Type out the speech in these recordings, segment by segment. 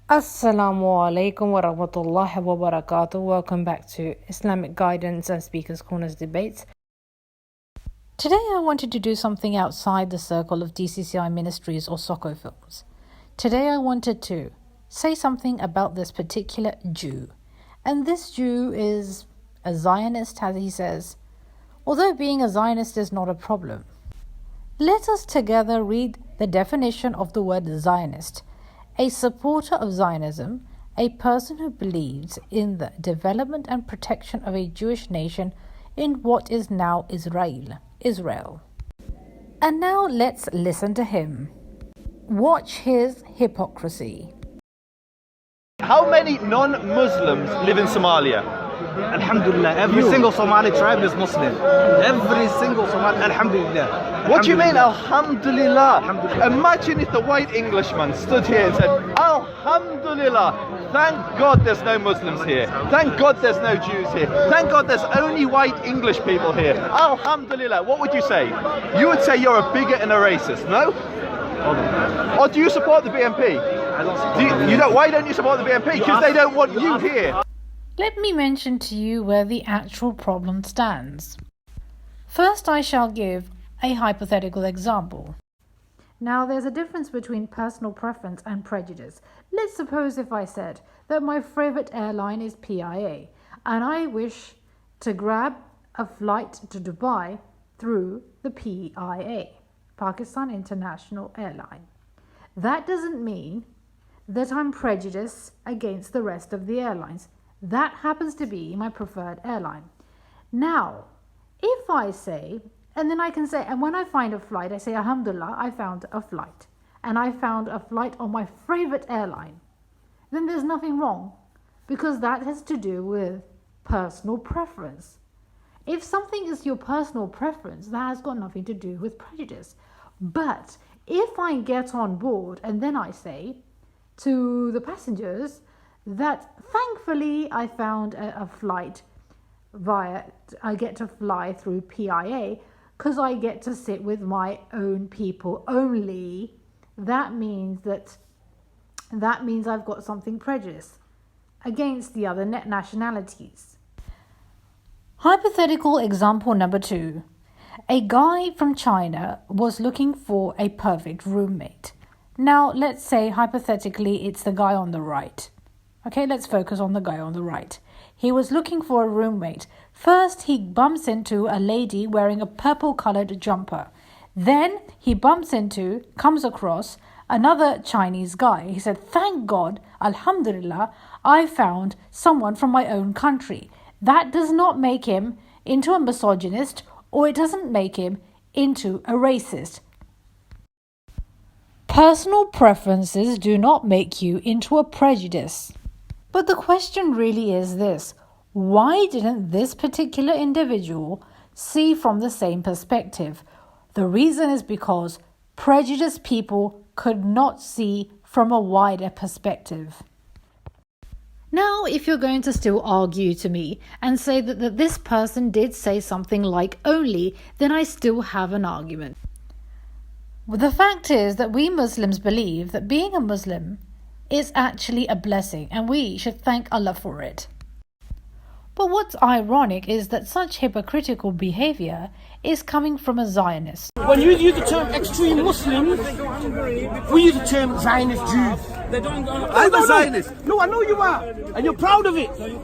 Assalamu alaikum wa rahmatullahi wa barakatuh. Welcome back to Islamic Guidance and Speakers Corners Debates. Today I wanted to do something outside the circle of DCCI Ministries or SocoFilms. Today I wanted to say something about this particular Jew. And this Jew is a Zionist, as he says, although being a Zionist is not a problem. Let us together read the definition of the word Zionist. A supporter of Zionism, a person who believes in the development and protection of a Jewish nation in what is now Israel. And now let's listen to him. Watch his hypocrisy. How many non-Muslims live in Somalia? Alhamdulillah, every single Somali tribe is Muslim. Every single Somali, Alhamdulillah. What do you mean, Alhamdulillah? Imagine if the white Englishman stood here and said, Alhamdulillah, thank God there's no Muslims here. Thank God there's no Jews here. Thank God there's only white English people here. Alhamdulillah. What would you say? You would say you're a bigot and a racist, no? Or do you support the BNP? I don't support You don't. Why don't you support the BNP? Because they don't want you here. Let me mention to you where the actual problem stands. First, I shall give a hypothetical example. Now, there's a difference between personal preference and prejudice. Let's suppose if I said that my favorite airline is PIA and I wish to grab a flight to Dubai through the PIA, Pakistan International Airline. That doesn't mean that I'm prejudiced against the rest of the airlines. That happens to be my preferred airline. Now, if I say, and then I can say, and when I find a flight, I say, Alhamdulillah, I found a flight. And I found a flight on my favorite airline. Then there's nothing wrong, because that has to do with personal preference. If something is your personal preference, that has got nothing to do with prejudice. But if I get on board and then I say to the passengers that thankfully I found a flight I get to fly through PIA because I get to sit with my own people only, that means I've got something prejudiced against the other nationalities. Hypothetical example number 2. A guy from China was looking for a perfect roommate. Now, let's say hypothetically it's the guy on the right. Okay, let's focus on the guy on the right. He was looking for a roommate. First, he bumps into a lady wearing a purple-colored jumper. Then he comes across another Chinese guy. He said, thank God, Alhamdulillah, I found someone from my own country. That does not make him into a misogynist, or it doesn't make him into a racist. Personal preferences do not make you into a prejudice. But the question really is this: why didn't this particular individual see from the same perspective? The reason is because prejudiced people could not see from a wider perspective. Now, if you're going to still argue to me and say that this person did say something like only, then I still have an argument. Well, the fact is that we Muslims believe that being a Muslim is actually a blessing and we should thank Allah for it. But what's ironic is that such hypocritical behavior is coming from a Zionist. When you use the term extreme Muslims, we use the term Zionist Jews. I'm a Zionist. No, I know you are, and you're proud of it. No.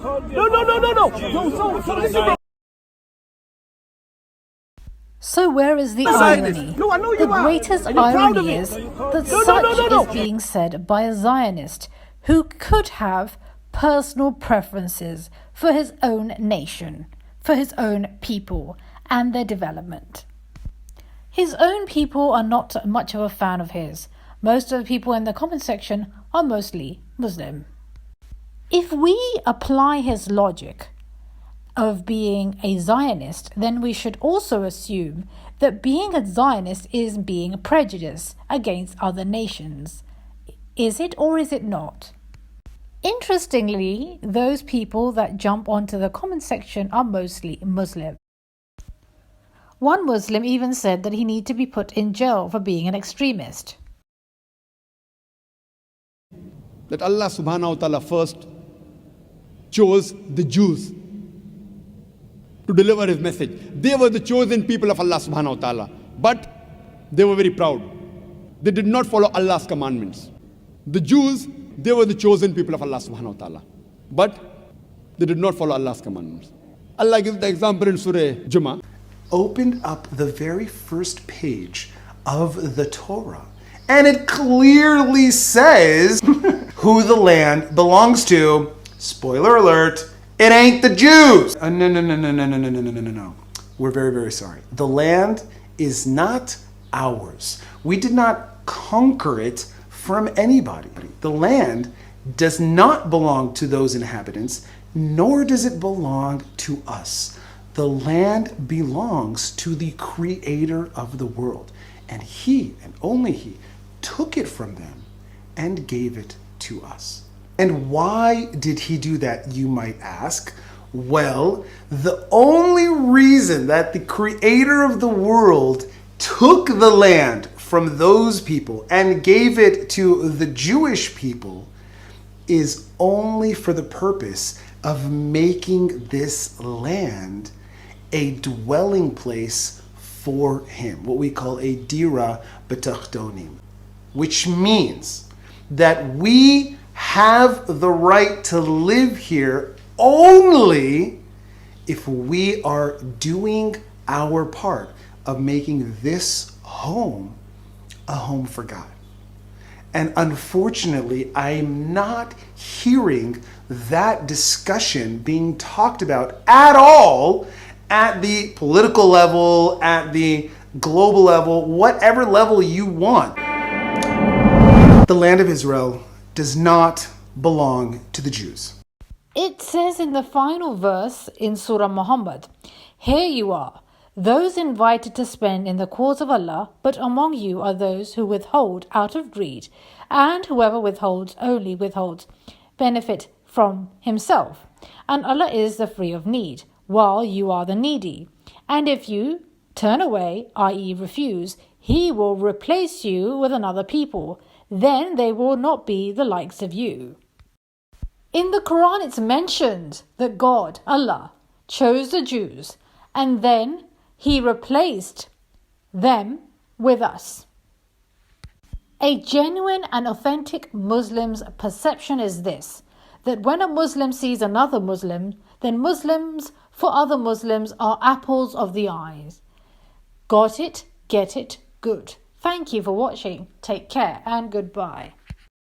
So where is the irony? No, I know you the are, greatest and you're proud of irony it. is that such is being said by a Zionist who could have personal preferences for his own nation, for his own people and their development. His own people are not much of a fan of his. Most of the people in the comment section are mostly Muslim. If we apply his logic of being a Zionist, then we should also assume that being a Zionist is being prejudiced against other nations. Is it or is it not? Interestingly, those people that jump onto the comment section are mostly Muslim. One Muslim even said that he needed to be put in jail for being an extremist. that Allah subhanahu wa ta'ala first chose the Jews to deliver his message. They were the chosen people of Allah subhanahu wa ta'ala, but they were very proud. They did not follow Allah's commandments. The Jews, they were the chosen people of Allah subhanahu wa ta'ala, but they did not follow Allah's commandments. Allah gives the example in Surah Jummah. Opened up the very first page of the Torah, and it clearly says who the land belongs to. Spoiler alert, it ain't the Jews. No. We're very, very sorry. The land is not ours. We did not conquer it from anybody. The land does not belong to those inhabitants, nor does it belong to us. The land belongs to the Creator of the world, and He, and only He, took it from them and gave it to us. And why did He do that, you might ask? Well, the only reason that the Creator of the world took the land from those people and gave it to the Jewish people is only for the purpose of making this land a dwelling place for Him, what we call a dira b'tachtonim, which means that we have the right to live here only if we are doing our part of making this home a home for God. And unfortunately, I'm not hearing that discussion being talked about at all at the political level, at the global level, whatever level you want. The land of Israel does not belong to the Jews. It says in the final verse in Surah Muhammad, "Here you are, those invited to spend in the cause of Allah, but among you are those who withhold out of greed, and whoever withholds only withholds benefit from himself. And Allah is the free of need, while you are the needy. And if you turn away, i.e. refuse, He will replace you with another people. Then they will not be the likes of you." In the Quran, it's mentioned that God, Allah, chose the Jews, and then He replaced them with us. A genuine and authentic Muslim's perception is this, that when a Muslim sees another Muslim, then Muslims for other Muslims are apples of the eyes. Got it? Get it? Good. Thank you for watching. Take care and goodbye.